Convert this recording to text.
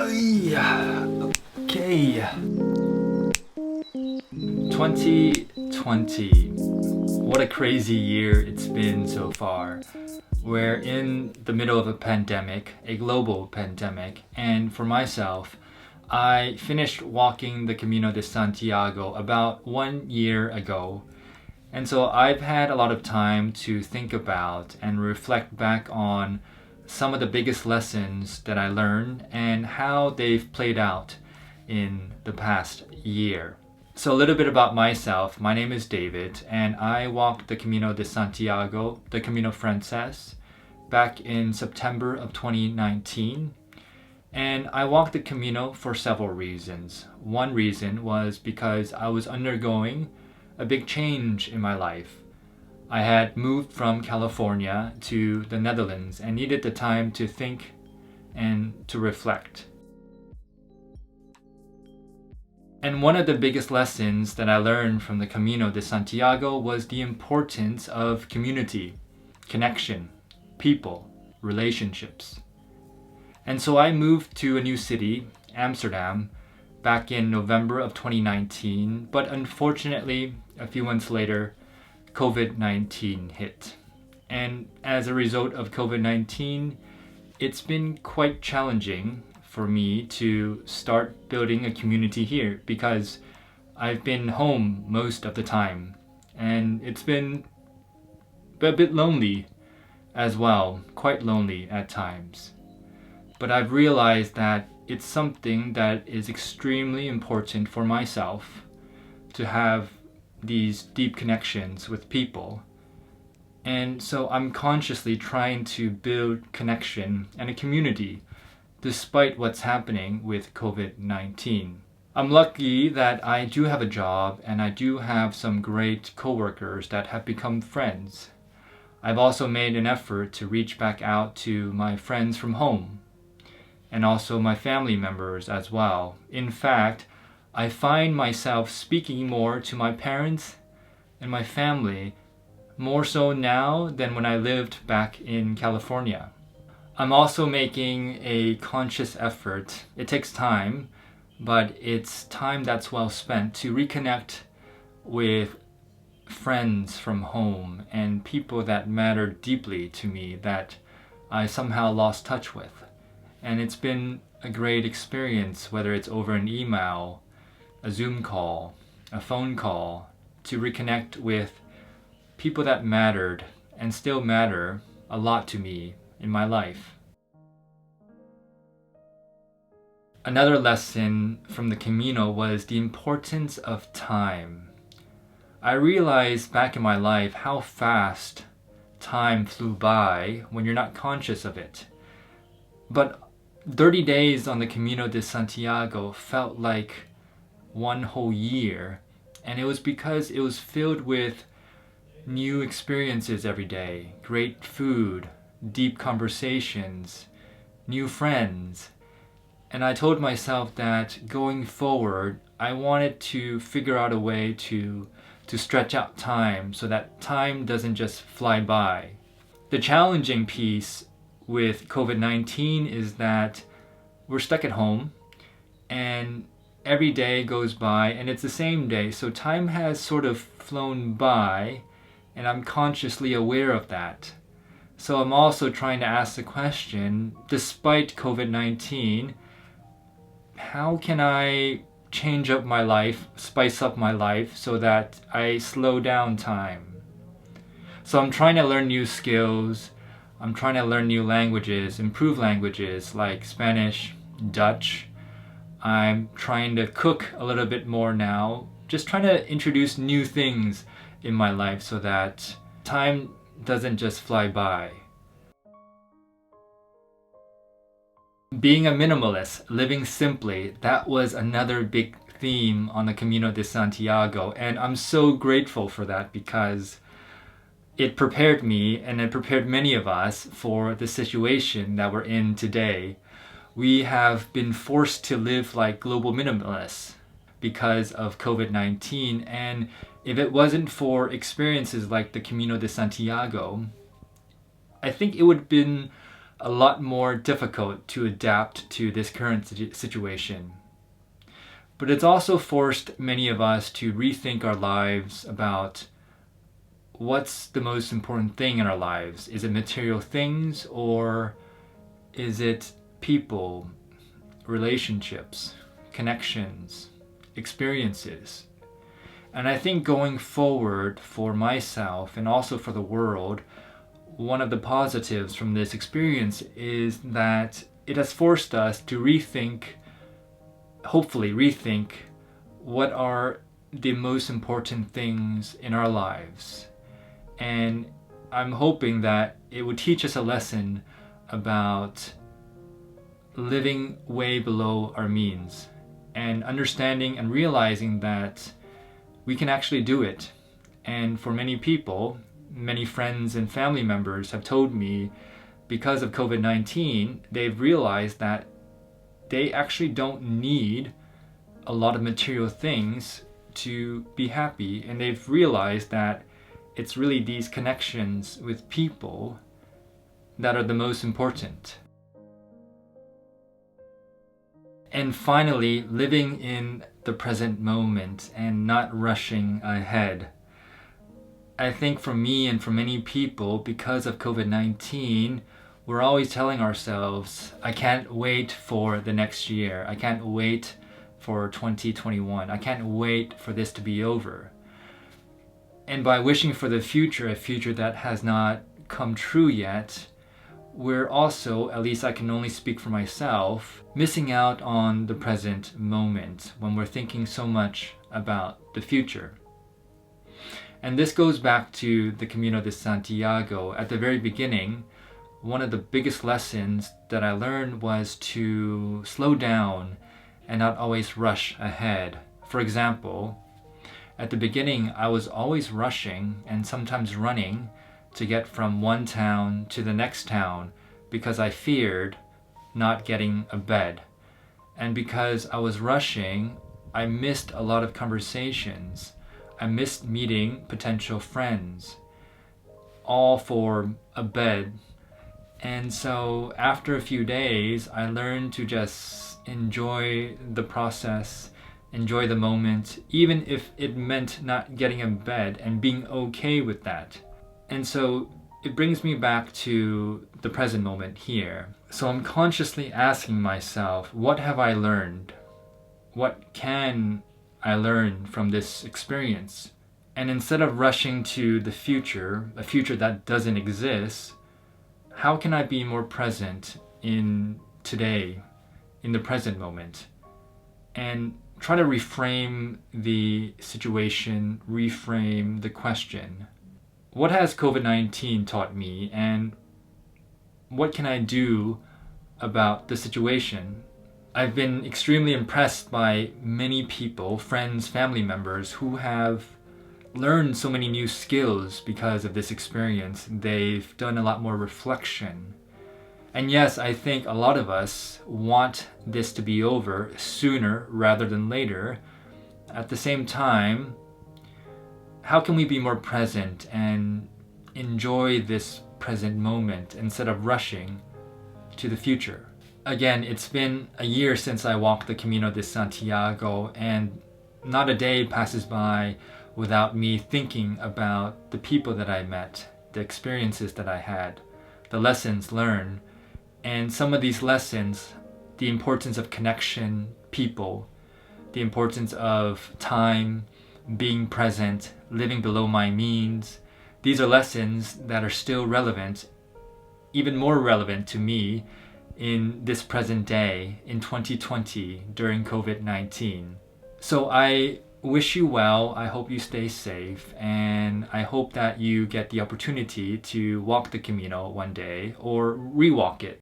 Yeah. Okay. 2020. What a crazy year it's been so far. We're in the middle of a pandemic, a global pandemic, and for myself, I finished walking the Camino de Santiago about 1 year ago. And so I've had a lot of time to think about and reflect back on some of the biggest lessons that I learned and how they've played out in the past year. So a little bit about myself. My name is David, and I walked the Camino de Santiago, the Camino Frances, back in September of 2019. And I walked the Camino for several reasons. One reason was because I was undergoing a big change in my life. I had moved from California to the Netherlands and needed the time to think and to reflect. And one of the biggest lessons that I learned from the Camino de Santiago was the importance of community, connection, people, relationships. And so I moved to a new city, Amsterdam, back in November of 2019, but unfortunately, a few months later, COVID-19 hit. And as a result of COVID-19, it's been quite challenging for me to start building a community here because I've been home most of the time. And it's been a bit lonely as well, quite lonely at times. But I've realized that it's something that is extremely important for myself to have these deep connections with people. And so I'm consciously trying to build connection and a community despite what's happening with COVID-19. I'm lucky that I do have a job and I do have some great coworkers that have become friends. I've also made an effort to reach back out to my friends from home and also my family members as well. In fact, I find myself speaking more to my parents and my family more so now than when I lived back in California. I'm also making a conscious effort. It takes time, but it's time that's well spent to reconnect with friends from home and people that matter deeply to me that I somehow lost touch with. And it's been a great experience, whether it's over an email, a Zoom call, a phone call, to reconnect with people that mattered and still matter a lot to me in my life. Another lesson from the Camino was the importance of time. I realized back in my life how fast time flew by when you're not conscious of it. But 30 days on the Camino de Santiago felt like one whole year, and it was because it was filled with new experiences every day, great food, deep conversations, new friends. And I told myself that going forward, I wanted to figure out a way to stretch out time so that time doesn't just fly by. The challenging piece with COVID-19 is that we're stuck at home and every day goes by and it's the same day, so time has sort of flown by and I'm consciously aware of that. So I'm also trying to ask the question, despite COVID-19, how can I change up my life, spice up my life so that I slow down time? So I'm trying to learn new skills, I'm trying to learn new languages, improve languages like Spanish, Dutch. I'm trying to cook a little bit more now, just trying to introduce new things in my life so that time doesn't just fly by. Being a minimalist, living simply, that was another big theme on the Camino de Santiago, and I'm so grateful for that because it prepared me and it prepared many of us for the situation that we're in today. We have been forced to live like global minimalists because of COVID-19, and if it wasn't for experiences like the Camino de Santiago, I think it would have been a lot more difficult to adapt to this current situation. But it's also forced many of us to rethink our lives about what's the most important thing in our lives. Is it material things, or is it people, relationships, connections, experiences? And I think going forward for myself and also for the world, one of the positives from this experience is that it has forced us to hopefully rethink what are the most important things in our lives. And I'm hoping that it would teach us a lesson about living way below our means and understanding and realizing that we can actually do it. And for many people, many friends and family members have told me, because of COVID-19, they've realized that they actually don't need a lot of material things to be happy. And they've realized that it's really these connections with people that are the most important. And finally, living in the present moment and not rushing ahead. I think for me and for many people, because of COVID-19, we're always telling ourselves, I can't wait for the next year. I can't wait for 2021. I can't wait for this to be over. And by wishing for the future, a future that has not come true yet, we're also, at least I can only speak for myself, missing out on the present moment when we're thinking so much about the future. And this goes back to the Camino de Santiago. At the very beginning, one of the biggest lessons that I learned was to slow down and not always rush ahead. For example, at the beginning, I was always rushing and sometimes running to get from one town to the next town because I feared not getting a bed. And because I was rushing, I missed a lot of conversations. I missed meeting potential friends, all for a bed. And so after a few days, I learned to just enjoy the process, enjoy the moment, even if it meant not getting a bed, and being okay with that. And so it brings me back to the present moment here. So I'm consciously asking myself, what have I learned? What can I learn from this experience? And instead of rushing to the future, a future that doesn't exist, how can I be more present in today, in the present moment? And try to reframe the situation, reframe the question. What has COVID-19 taught me, and what can I do about the situation? I've been extremely impressed by many people, friends, family members, who have learned so many new skills because of this experience. They've done a lot more reflection. And yes, I think a lot of us want this to be over sooner rather than later. At the same time, how can we be more present and enjoy this present moment instead of rushing to the future? Again, it's been a year since I walked the Camino de Santiago, and not a day passes by without me thinking about the people that I met, the experiences that I had, the lessons learned. And some of these lessons, the importance of connection, people, the importance of time, being present, living below my means, these are lessons that are still relevant, even more relevant to me in this present day, in 2020, during COVID-19. So I wish you well, I hope you stay safe, and I hope that you get the opportunity to walk the Camino one day or rewalk it.